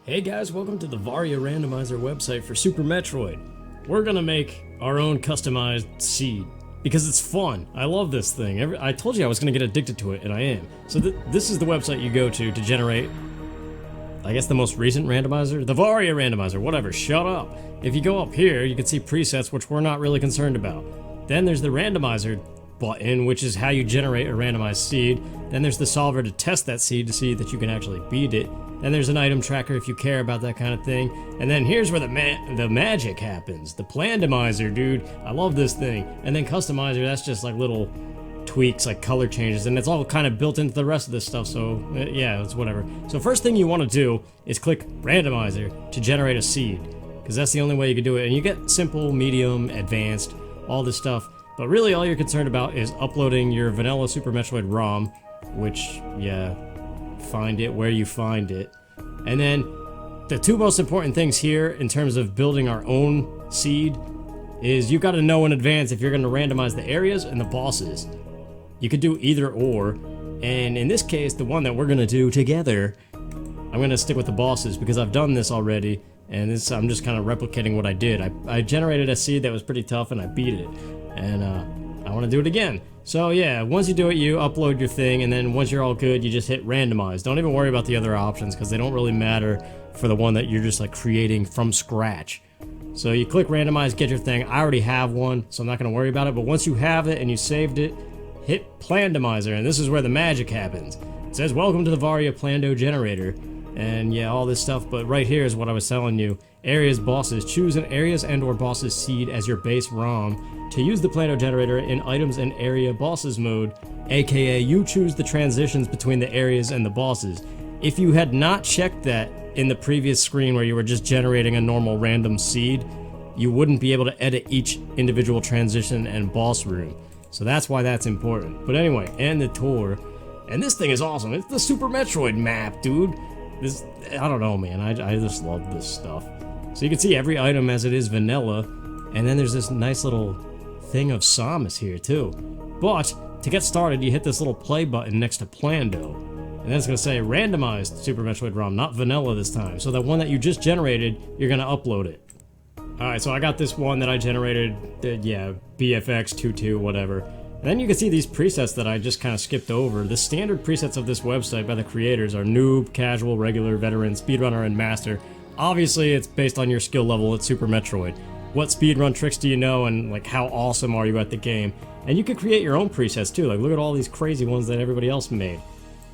Hey guys, welcome to the Varia Randomizer website for Super Metroid. We're gonna make our own customized seed, because it's fun. I love this thing. I told you I was gonna get addicted to it, and I am. So this is the website you go to generate, I guess, the most recent randomizer? The Varia Randomizer, whatever, shut up. If you go up here, you can see presets, which we're not really concerned about. Then there's the Randomizer button, which is how you generate a randomized seed. Then there's the solver to test that seed to see that you can actually beat it. Then there's an item tracker if you care about that kind of thing. And then here's where the magic happens. The Plandomizer, dude. I love this thing. And then Customizer, that's just like little tweaks, like color changes. And it's all kind of built into the rest of this stuff, so yeah, it's whatever. So first thing you want to do is click Randomizer to generate a seed, because that's the only way you can do it. And you get simple, medium, advanced, all this stuff. But really all you're concerned about is uploading your vanilla Super Metroid ROM, which, yeah, find it where you find it. And then the two most important things here in terms of building our own seed is you got to know in advance if you're going to randomize the areas and the bosses. You could do either or, and in this case, the one that we're going to do together, I'm going to stick with the bosses because I've done this already, and I'm just kind of replicating what I did. I generated a seed that was pretty tough and I beat it, and I want to do it again. So yeah, once you do it, you upload your thing, and then once you're all good, you just hit randomize. Don't even worry about the other options because they don't really matter for the one that you're just like creating from scratch. So you click randomize, get your thing. I already have one, so I'm not going to worry about it. But once you have it and you saved it, hit Plandomizer, and this is where the magic happens. It says, welcome to the Varia Plando generator. And yeah, all this stuff, but right here is what I was telling you. Areas, bosses. Choose an areas and or bosses seed as your base ROM to use the Plano generator in items and area bosses mode, aka you choose the transitions between the areas and the bosses. If you had not checked that in the previous screen where you were just generating a normal random seed, you wouldn't be able to edit each individual transition and boss room. So that's why that's important. But anyway, and the tour. And this thing is awesome. It's the Super Metroid map, dude. This, I don't know, man. I just love this stuff. So you can see every item as it is vanilla, and then there's this nice little thing of Samus here too. But to get started, you hit this little play button next to Plando, and then it's gonna say randomized Super Metroid ROM, not vanilla this time. So that one that you just generated, you're gonna upload it. Alright, so I got this one that I generated, yeah, BFX22, whatever. And then you can see these presets that I just kind of skipped over. The standard presets of this website by the creators are noob, casual, regular, veteran, speedrunner, and master. Obviously, it's based on your skill level at Super Metroid. What speedrun tricks do you know, and like how awesome are you at the game? And you can create your own presets too. Like, look at all these crazy ones that everybody else made.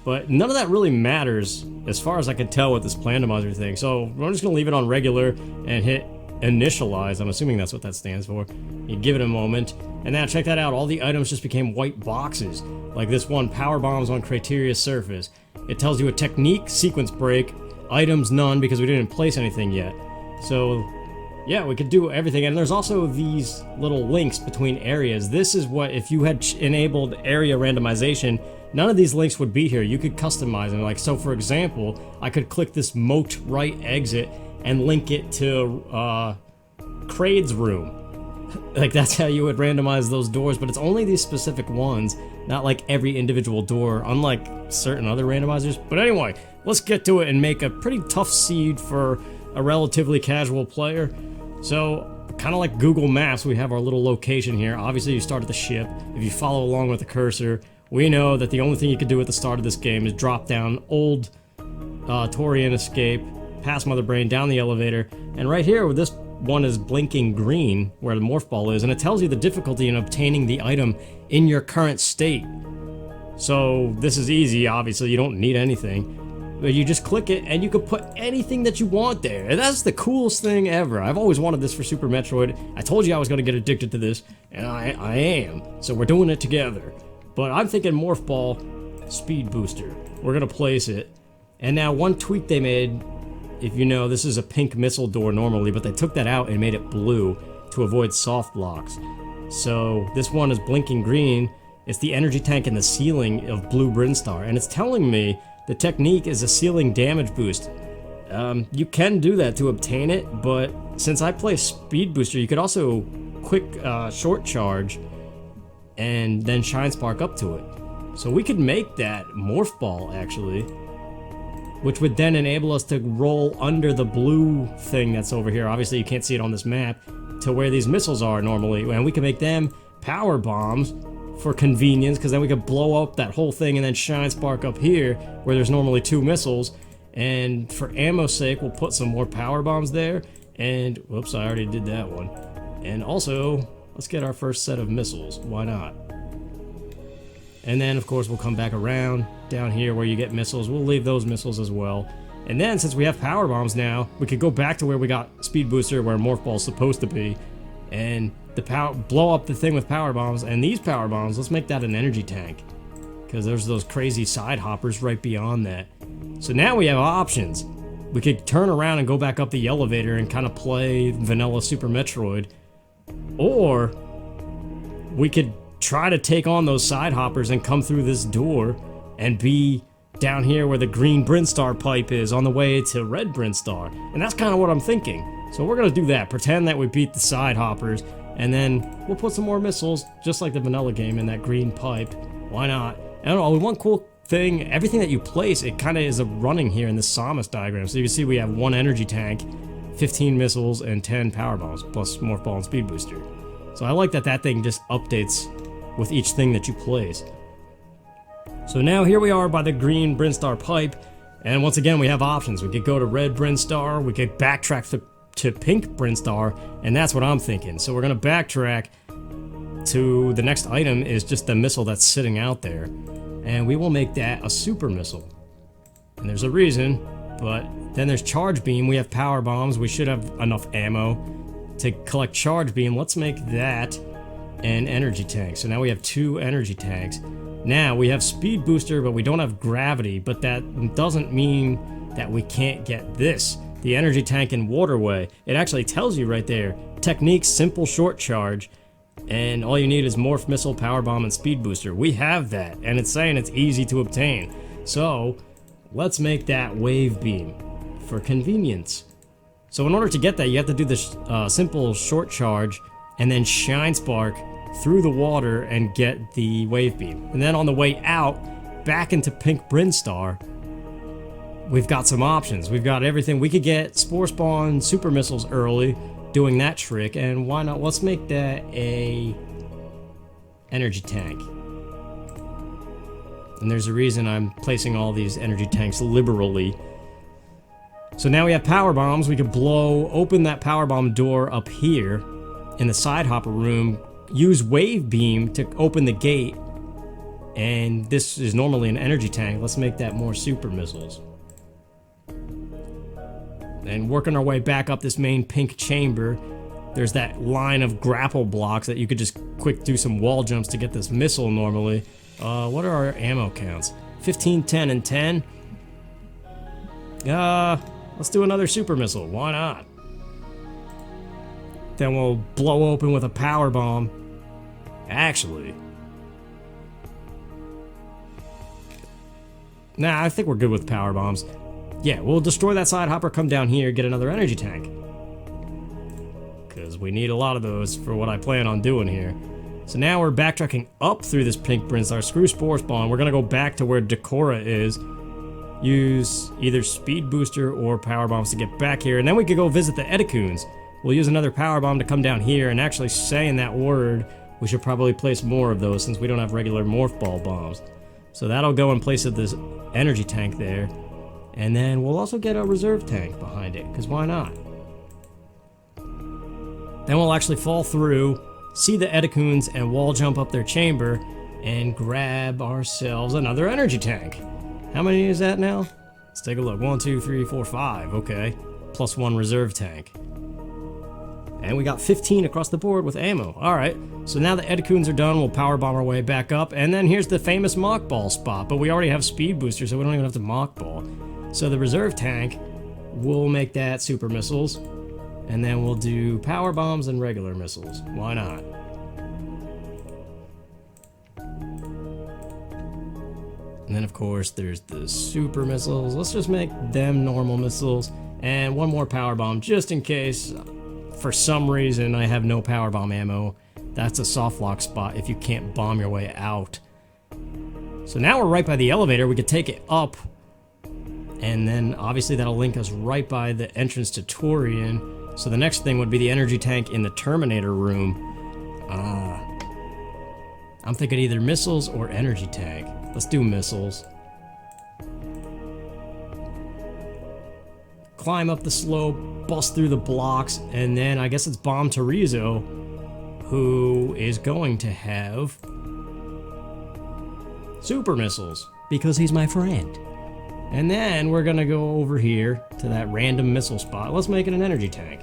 But none of that really matters as far as I can tell with this Plandomizer thing. So I'm just gonna leave it on regular and hit initialize. I'm assuming that's what that stands for. You give it a moment, and now check that out. All the items just became white boxes. Like this one, power bombs on Criteria's surface. It tells you a technique, sequence break, items none because we didn't place anything yet. So yeah, we could do everything. And there's also these little links between areas. This is what, if you had enabled area randomization, none of these links would be here. You could customize them. Like, so for example, I could click this moat right exit and link it to Kraid's room. Like, that's how you would randomize those doors, but it's only these specific ones, not like every individual door, unlike certain other randomizers. But anyway, let's get to it and make a pretty tough seed for a relatively casual player. So, kind of like Google Maps, we have our little location here. Obviously, you start at the ship. If you follow along with the cursor, we know that the only thing you can do at the start of this game is drop down old Torian escape, past Mother Brain, down the elevator, and right here, this one is blinking green, where the morph ball is, and it tells you the difficulty in obtaining the item in your current state. So this is easy, obviously, you don't need anything. But you just click it, and you can put anything that you want there, and that's the coolest thing ever. I've always wanted this for Super Metroid. I told you I was going to get addicted to this, and I am. So we're doing it together. But I'm thinking morph ball, speed booster. We're going to place it. And now one tweak they made, if you know, this is a pink missile door normally, but they took that out and made it blue to avoid soft blocks. So this one is blinking green. It's the energy tank in the ceiling of blue Brinstar, and it's telling me the technique is a ceiling damage boost. You can do that to obtain it, but since I play speed booster, you could also quick short charge and then shine spark up to it. So we could make that morph ball actually. which would then enable us to roll under the blue thing that's over here. Obviously, you can't see it on this map, to where these missiles are normally, and we can make them power bombs for convenience, because then we could blow up that whole thing and then shine spark up here where there's normally 2 missiles. And for ammo's sake, we'll put some more power bombs there. And whoops, I already did that one. And also, let's get our first set of missiles. Why not? And then of course we'll come back around down here where you get missiles. We'll leave those missiles as well. And then since we have power bombs now, we could go back to where we got speed booster, where morph ball's supposed to be, and blow up the thing with power bombs. And these power bombs, let's make that an energy tank, because there's those crazy side hoppers right beyond that. So now we have options. We could turn around and go back up the elevator and kind of play vanilla Super Metroid, or we could try to take on those side hoppers and come through this door and be down here where the green Brinstar pipe is on the way to red Brinstar. And that's kind of what I'm thinking. So we're gonna do that, pretend that we beat the side hoppers, and then we'll put some more missiles, just like the vanilla game, in that green pipe. Why not? I don't know, one cool thing, everything that you place, it kind of is running here in the Samus diagram. So you can see we have 1 energy tank, 15 missiles, and 10 power bombs, plus morph ball and speed booster. So I like that that thing just updates with each thing that you place. So now here we are by the green Brinstar pipe, and once again we have options. We could go to red Brinstar, we could backtrack to pink Brinstar, and that's what I'm thinking. So we're gonna backtrack to the next item is just the missile that's sitting out there, and we will make that a super missile. And there's a reason, but then there's charge beam. We have power bombs, we should have enough ammo to collect charge beam. Let's make that an energy tank. So now we have 2 energy tanks. Now we have speed booster, but we don't have gravity, but that doesn't mean that we can't get this, the energy tank and waterway. It actually tells you right there, technique, simple short charge, and all you need is morph missile, power bomb, and speed booster. We have that, and it's saying it's easy to obtain. So let's make that wave beam for convenience. So in order to get that, you have to do the simple short charge and then shine spark through the water and get the wave beam. And then on the way out, back into pink Brinstar, we've got some options. We've got everything. We could get spore spawn super missiles early, doing that trick, and why not? Let's make that a energy tank. And there's a reason I'm placing all these energy tanks liberally. So now we have power bombs. We could blow open that power bomb door up here in the side hopper room, use wave beam to open the gate, and this is normally an energy tank. Let's make that more super missiles. And working our way back up this main pink chamber, there's that line of grapple blocks that you could just quick do some wall jumps to get this missile normally. What are our ammo counts? 15, 10, and 10? Let's do another super missile. Why not? Then we'll blow open with a power bomb. Actually, nah, I think we're good with power bombs. Yeah, we'll destroy that side hopper, come down here, get another energy tank, because we need a lot of those for what I plan on doing here. So now we're backtracking up through this pink Brinstar. Screw spore spawn. We're gonna go back to where Decora is. Use either speed booster or power bombs to get back here, and then we could go visit the Edicoons. We'll use another power bomb to come down here, and actually saying that word, we should probably place more of those since we don't have regular morph ball bombs. So that'll go in place of this energy tank there. And then we'll also get a reserve tank behind it, because why not? Then we'll actually fall through, see the Edicoons, and wall jump up their chamber, and grab ourselves another energy tank. How many is that now? Let's take a look. 1, 2, 3, 4, 5. Okay. Plus 1 reserve tank. And we got 15 across the board with ammo. Alright, so now the Edicoons are done, we'll power bomb our way back up, and then here's the famous mock ball spot, but we already have speed booster, so we don't even have to mock ball. So the reserve tank, we'll make that super missiles, and then we'll do power bombs and regular missiles. Why not? And then of course there's the super missiles. Let's just make them normal missiles, and 1 more power bomb just in case. For some reason, I have no power bomb ammo. That's a soft lock spot if you can't bomb your way out. So now we're right by the elevator. We could take it up And then obviously that'll link us right by the entrance to Torian. So the next thing would be the energy tank in the Terminator room. I'm thinking either missiles or energy tank. Let's do missiles. Climb up the slope, bust through the blocks, and then I guess it's Bomb Torizo, who is going to have super missiles, because he's my friend. And then we're gonna go over here to that random missile spot. Let's make it an energy tank.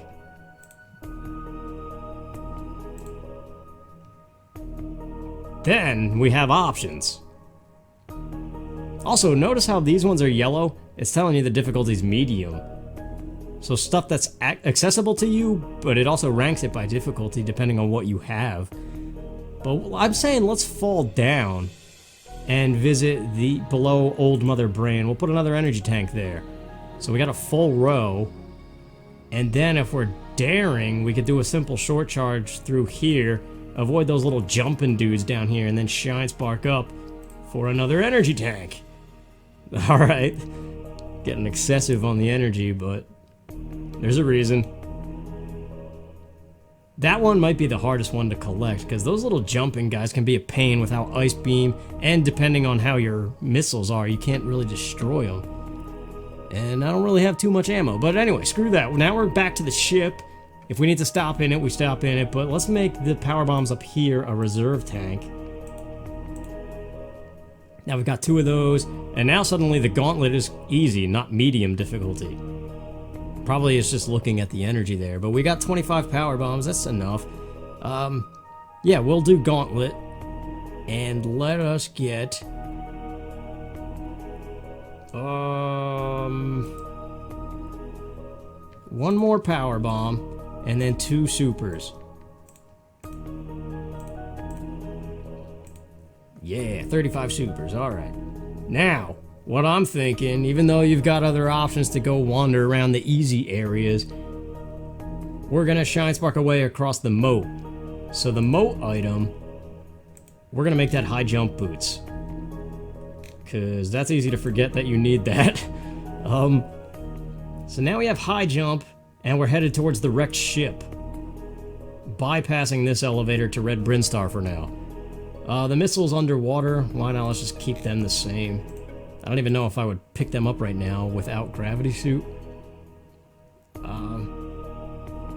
Then we have options. Also, notice how these ones are yellow? It's telling you the difficulty's medium. So stuff that's accessible to you, but it also ranks it by difficulty depending on what you have. But I'm saying let's fall down and visit the below Old Mother Brain. We'll put another energy tank there. So we got a full row. And then if we're daring, we could do a simple short charge through here, avoid those little jumping dudes down here, and then shine spark up for another energy tank. Alright. Getting excessive on the energy, but there's a reason. That one might be the hardest one to collect, because those little jumping guys can be a pain without Ice Beam, and depending on how your missiles are, you can't really destroy them. And I don't really have too much ammo, but anyway, screw that. Now we're back to the ship. If we need to stop in it, we stop in it, but let's make the power bombs up here a reserve tank. Now we've got 2 of those, and now suddenly the gauntlet is easy, not medium difficulty. Probably it's just looking at the energy there, but we got 25 power bombs, that's enough. Yeah, we'll do gauntlet, and let us get... one more power bomb, and then 2 supers. Yeah, 35 supers, alright. Now, what I'm thinking, even though you've got other options to go wander around the easy areas, we're gonna shine spark away across the moat. So the moat item, we're gonna make that high jump boots. Cause that's easy to forget that you need that. So now we have high jump, and we're headed towards the wrecked ship. Bypassing this elevator to Red Brinstar for now. The missiles underwater, why not? Let's just keep them the same. I don't even know if I would pick them up right now without gravity suit.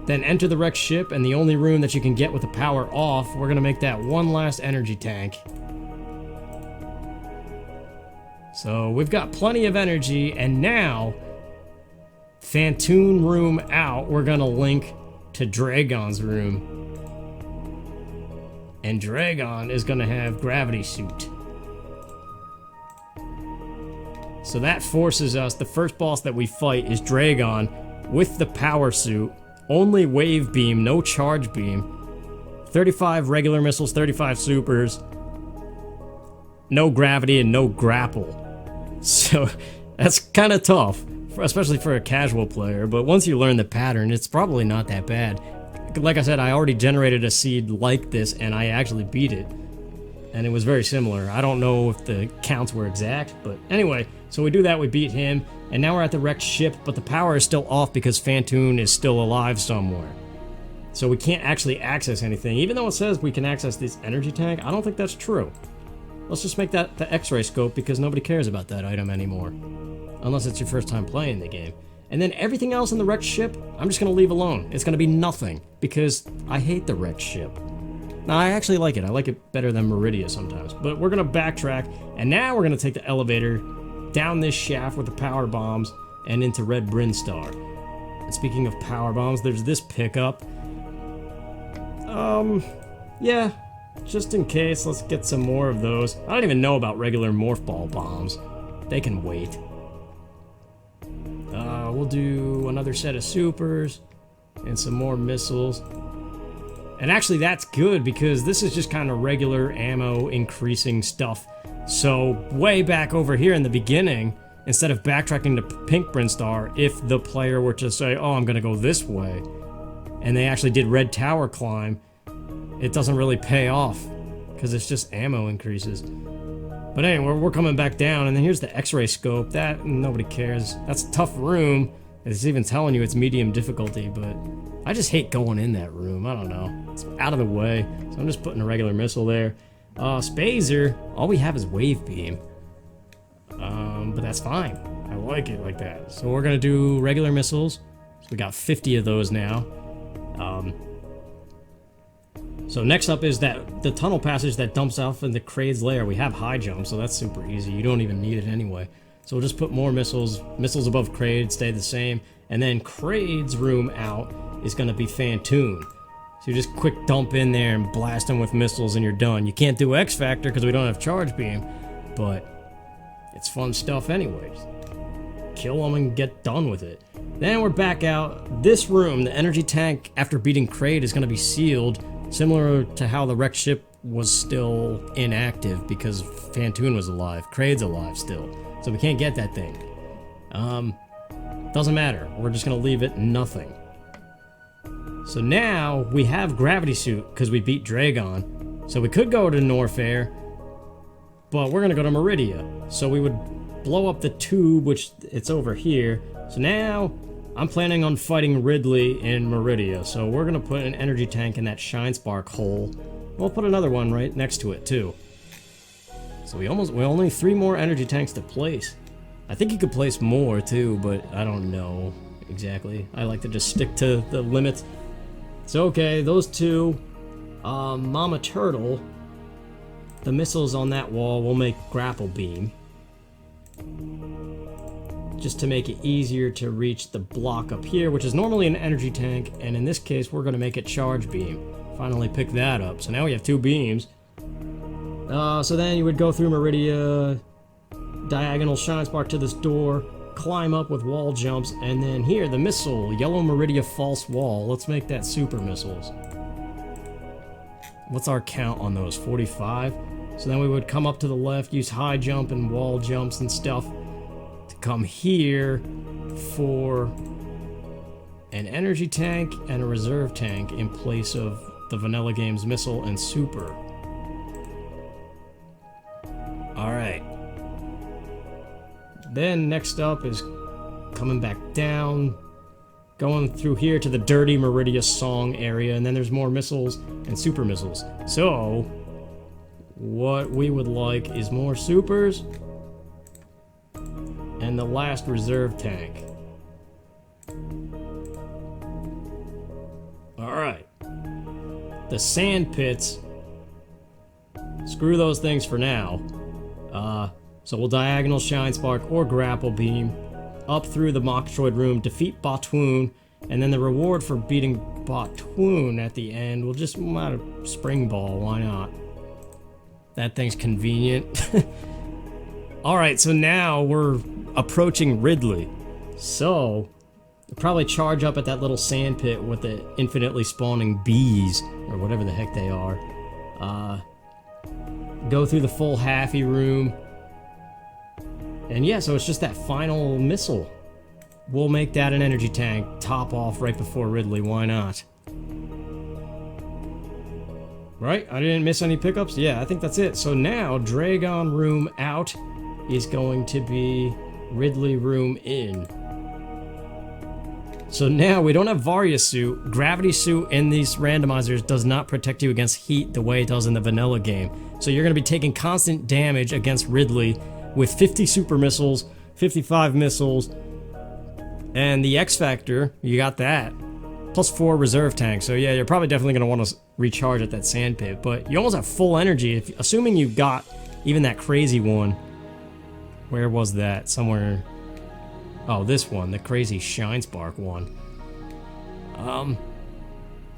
Then enter the wrecked ship, and the only room that you can get with the power off, we're gonna make that one last energy tank. So we've got plenty of energy, and now, Phantoon room out, we're gonna link to Dragon's room. And Dragon is gonna have gravity suit. So that forces us, the first boss that we fight is Dragon with the power suit, only wave beam, no charge beam, 35 regular missiles, 35 supers, no gravity and no grapple. So that's kind of tough, especially for a casual player, but once you learn the pattern, it's probably not that bad. Like I said, I already generated a seed like this, and I actually beat it. And it was very similar. I don't know if the counts were exact, but anyway, so we do that, we beat him, and now we're at the wrecked ship, but the power is still off because Phantoon is still alive somewhere. So we can't actually access anything. Even though it says we can access this energy tank, I don't think that's true. Let's just make that the X-ray scope because nobody cares about that item anymore. Unless it's your first time playing the game. And then everything else in the wrecked ship, I'm just gonna leave alone. It's gonna be nothing, because I hate the wrecked ship. Now, I actually like it. I like it better than Maridia sometimes. But we're gonna backtrack, and now we're gonna take the elevator down this shaft with the power bombs and into Red Brinstar. And speaking of power bombs, there's this pickup. Yeah, just in case, let's get some more of those. I don't even know about regular morph ball bombs. They can wait. We'll do another set of supers and some more missiles. And actually that's good because this is just kind of regular ammo increasing stuff. So way back over here in the beginning, instead of backtracking to Pink Brinstar, if the player were to say, oh, I'm gonna go this way, and they actually did Red Tower climb, it doesn't really pay off because it's just ammo increases. But anyway, we're coming back down, and then here's the X-ray scope. That, nobody cares. That's a tough room. It's even telling you it's medium difficulty, but I just hate going in that room. I don't know. It's out of the way, so I'm just putting a regular missile there. Spazer, all we have is wave beam. But that's fine. I like it like that. So we're gonna do regular missiles. So we got 50 of those now. So next up is the tunnel passage that dumps off in the Kraid's lair. We have high jump, so that's super easy. You don't even need it anyway. So we'll just put more missiles. Missiles above Kraid stay the same. And then Kraid's room out is gonna be Phantoon. So you just quick dump in there and blast them with missiles and you're done. You can't do X Factor because we don't have charge beam, but it's fun stuff anyways. Kill them and get done with it. Then we're back out. This room, the energy tank after beating Kraid, is going to be sealed, similar to how the wrecked ship was still inactive because Phantoon was alive. Kraid's alive still, so we can't get that thing. Doesn't matter. We're just going to leave it nothing. So now we have gravity suit because we beat Dragon. So we could go to Norfair, but we're going to go to Maridia. So we would blow up the tube, which it's over here. So now I'm planning on fighting Ridley in Maridia. So we're going to put an energy tank in that Shine Spark hole. We'll put another one right next to it too. So we only 3 more energy tanks to place. I think you could place more too, but I don't know exactly. I like to just stick to the limits. So okay, those two, Mama Turtle, the missiles on that wall will make grapple beam. Just to make it easier to reach the block up here, which is normally an energy tank, and in this case we're going to make it charge beam. Finally pick that up, so now we have 2 beams. So then you would go through Maridia, diagonal Shine Spark to this door, climb up with wall jumps, and then here, the missile, Yellow Maridia False Wall. Let's make that super missiles. What's our count on those? 45? So then we would come up to the left, use high jump and wall jumps and stuff to come here for an energy tank and a reserve tank in place of the Vanilla Games missile and super. Alright. Then next up is coming back down, going through here to the Dirty Maridia Song area, and then there's more missiles and super missiles. So, what we would like is more supers and the last reserve tank. Alright. The sand pits, screw those things for now. So we'll diagonal Shine Spark or grapple beam up through the Metroid room, defeat Botwoon, and then the reward for beating Botwoon at the end, we'll just add a spring ball, why not? That thing's convenient. Alright, so now we're approaching Ridley. So, we'll probably charge up at that little sand pit with the infinitely spawning bees, or whatever the heck they are. Go through the full halfy room. And yeah, so it's just that final missile. We'll make that an energy tank, top off right before Ridley, why not? Right? I didn't miss any pickups? Yeah, I think that's it. So now, Dragon room out is going to be Ridley room in. So now we don't have Varia suit. Gravity suit in these randomizers does not protect you against heat the way it does in the vanilla game. So you're going to be taking constant damage against Ridley with 50 super missiles, 55 missiles, and the X Factor, you got that. Plus 4 reserve tanks. So yeah, you're probably definitely going to want to recharge at that sand pit, but you almost have full energy, assuming you got even that crazy one. Where was that? Somewhere... Oh, this one, the crazy Shine Spark one.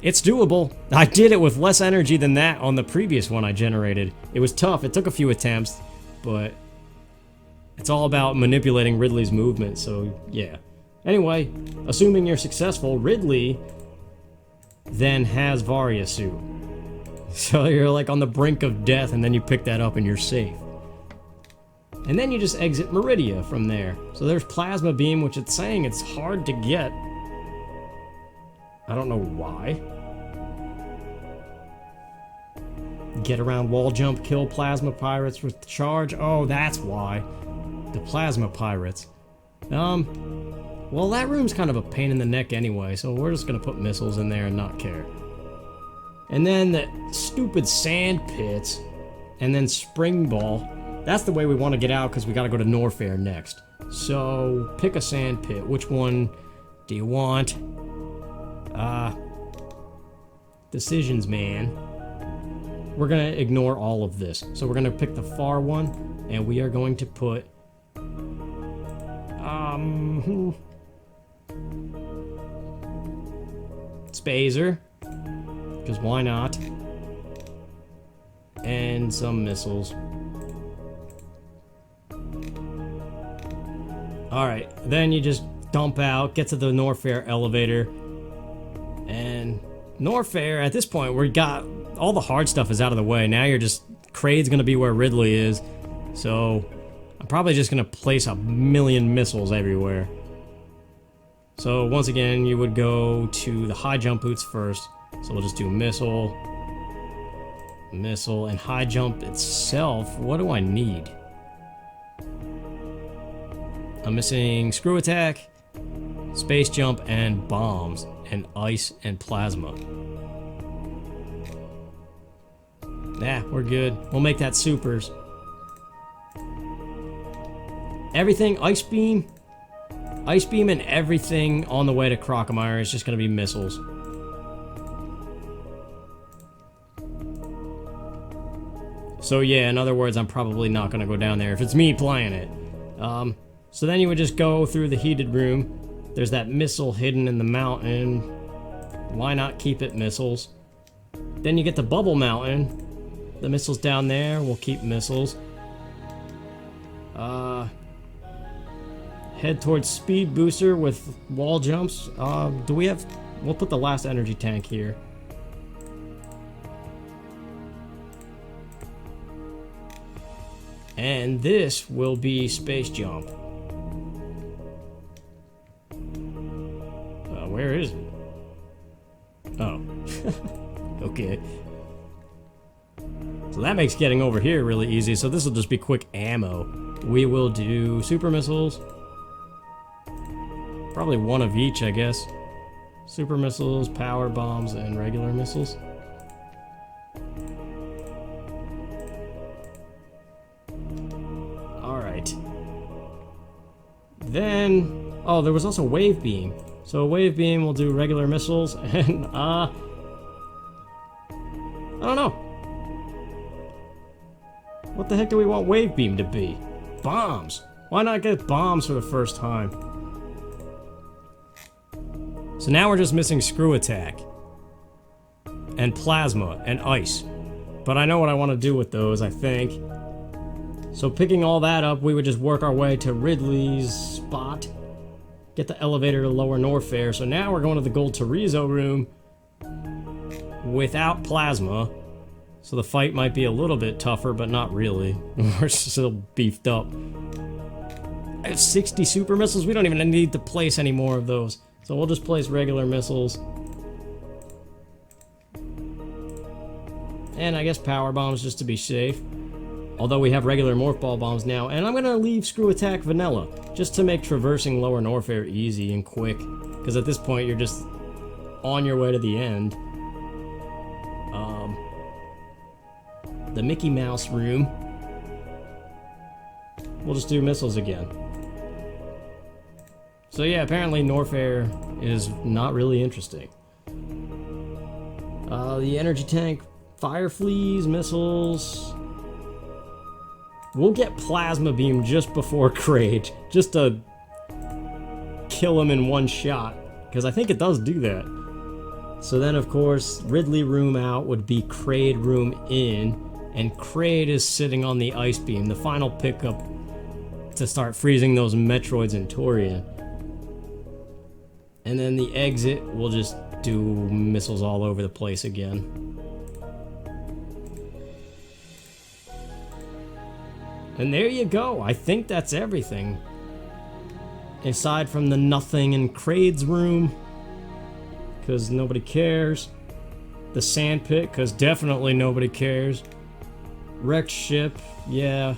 It's doable. I did it with less energy than that on the previous one I generated. It was tough, it took a few attempts, but it's all about manipulating Ridley's movement, so yeah. Anyway, assuming you're successful, Ridley then has Varia suit. So you're like on the brink of death and then you pick that up and you're safe. And then you just exit Maridia from there. So there's Plasma Beam, which it's saying it's hard to get. I don't know why. Get around wall jump, kill plasma pirates with charge. Oh, that's why. The plasma pirates. Well, that room's kind of a pain in the neck anyway, so we're just gonna put missiles in there and not care. And then the stupid sand pits, and then spring ball. That's the way we want to get out because we got to go to Norfair next. So pick a sand pit. Which one do you want? Decisions, man. We're gonna ignore all of this. So we're gonna pick the far one, and we are going to put Spazer, because why not? And some missiles. Alright, then you just dump out, get to the Norfair elevator, and Norfair, at this point, we got all the hard stuff is out of the way. Now you're just, Kraid's gonna be where Ridley is, so I'm probably just gonna place a million missiles everywhere. So once again, you would go to the high jump boots first, so we'll just do missile, missile, and high jump itself. What do I need? I'm missing screw attack, space jump, and bombs, and ice and plasma. Nah, we're good. We'll make that supers. Everything, ice beam and everything on the way to Crocomire is just gonna be missiles. So yeah, in other words, I'm probably not gonna go down there if it's me playing it. So then you would just go through the heated room. There's that missile hidden in the mountain. Why not keep it missiles? Then you get the bubble mountain. The missiles down there, we'll keep missiles. Head towards speed booster with wall jumps. Do we have... We'll put the last energy tank here. And this will be space jump. Where is it? Oh. Okay. So that makes getting over here really easy, so this will just be quick ammo. We will do super missiles. Probably one of each, I guess. Super missiles, power bombs, and regular missiles. Alright. Then... Oh, there was also wave beam. So wave beam will do regular missiles, and I don't know. What the heck do we want wave beam to be? Bombs. Why not get bombs for the first time? So now we're just missing screw attack. And plasma and ice. But I know what I want to do with those, I think. So picking all that up, we would just work our way to Ridley's spot. Get the elevator to lower Norfair. So now we're going to the Gold Torizo room without plasma. So the fight might be a little bit tougher, but not really. We're still beefed up. I have 60 super missiles. We don't even need to place any more of those. So we'll just place regular missiles. And I guess power bombs just to be safe. Although we have regular morph ball bombs now. And I'm going to leave screw attack vanilla. Just to make traversing lower Norfair easy and quick. Because at this point you're just on your way to the end. The Mickey Mouse room. We'll just do missiles again. So yeah, apparently Norfair is not really interesting. The energy tank, fire fleas, missiles. We'll get plasma beam just before Kraid, just to kill him in one shot, because I think it does do that. So then of course, Ridley room out would be Kraid room in, and Kraid is sitting on the ice beam, the final pickup to start freezing those Metroids in Torian. And then the exit, we'll just do missiles all over the place again. And there you go, I think that's everything. Aside from the nothing in Kraid's room, because nobody cares. The sand pit, because definitely nobody cares. Wrecked ship, yeah.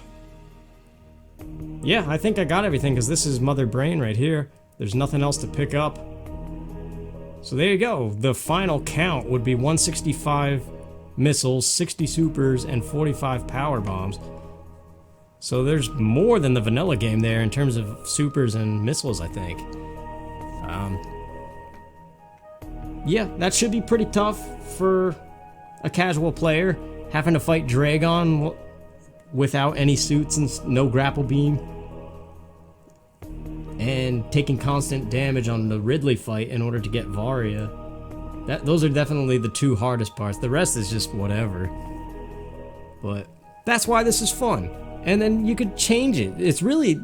Yeah, I think I got everything, because this is Mother Brain right here. There's nothing else to pick up. So there you go. The final count would be 165 missiles, 60 supers, and 45 power bombs. So there's more than the vanilla game there in terms of supers and missiles, I think. Yeah, that should be pretty tough for a casual player, having to fight Dragon without any suits and no grapple beam, and taking constant damage on the Ridley fight in order to get Varia. Those are definitely the two hardest parts. The rest is just whatever. But that's why this is fun. And then you could change it. It's really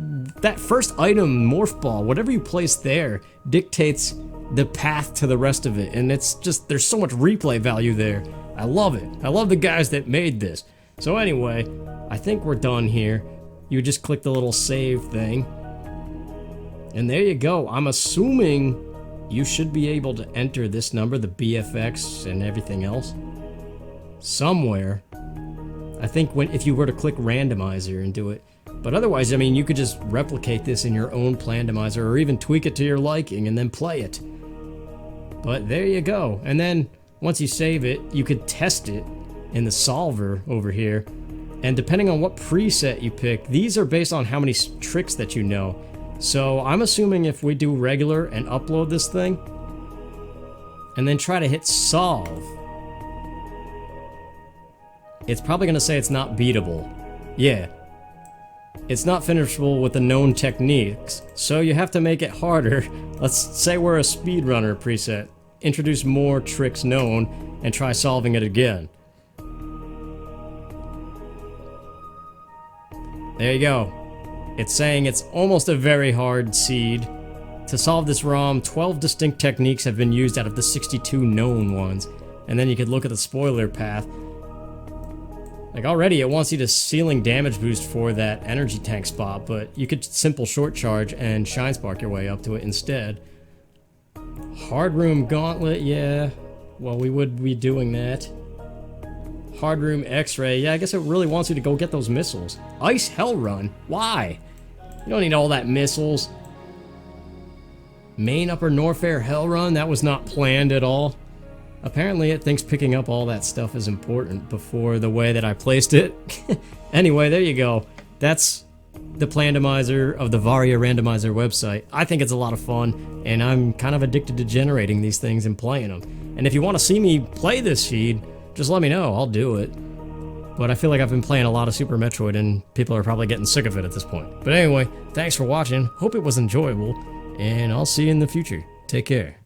that first item, Morph Ball, whatever you place there dictates the path to the rest of it. And it's just, there's so much replay value there. I love it. I love the guys that made this. So anyway, I think we're done here. You just click the little save thing. And there you go. I'm assuming you should be able to enter this number, the BFX and everything else, somewhere. I think if you were to click Randomizer and do it. But otherwise, I mean, you could just replicate this in your own Plandomizer or even tweak it to your liking and then play it. But there you go. And then once you save it, you could test it in the solver over here. And depending on what preset you pick, these are based on how many tricks that you know. So I'm assuming if we do regular and upload this thing, and then try to hit solve, it's probably going to say it's not beatable. Yeah. It's not finishable with the known techniques, so you have to make it harder. Let's say we're a speedrunner preset. Introduce more tricks known, and try solving it again. There you go. It's saying it's almost a very hard seed. To solve this ROM, 12 distinct techniques have been used out of the 62 known ones. And then you could look at the spoiler path. Like already it wants you to ceiling damage boost for that energy tank spot, but you could simple short charge and shine spark your way up to it instead. Hard room gauntlet, yeah. Well, we would be doing that. Hard room x-ray, yeah, I guess it really wants you to go get those missiles. Ice hell run, why? You don't need all that missiles. Main upper Norfair hell run, that was not planned at all. Apparently it thinks picking up all that stuff is important before the way that I placed it. Anyway, there you go. That's the Plandomizer of the Varia Randomizer website. I think it's a lot of fun, and I'm kind of addicted to generating these things and playing them. And if you want to see me play this seed, just let me know, I'll do it. But I feel like I've been playing a lot of Super Metroid, and people are probably getting sick of it at this point. But anyway, thanks for watching, hope it was enjoyable, and I'll see you in the future. Take care.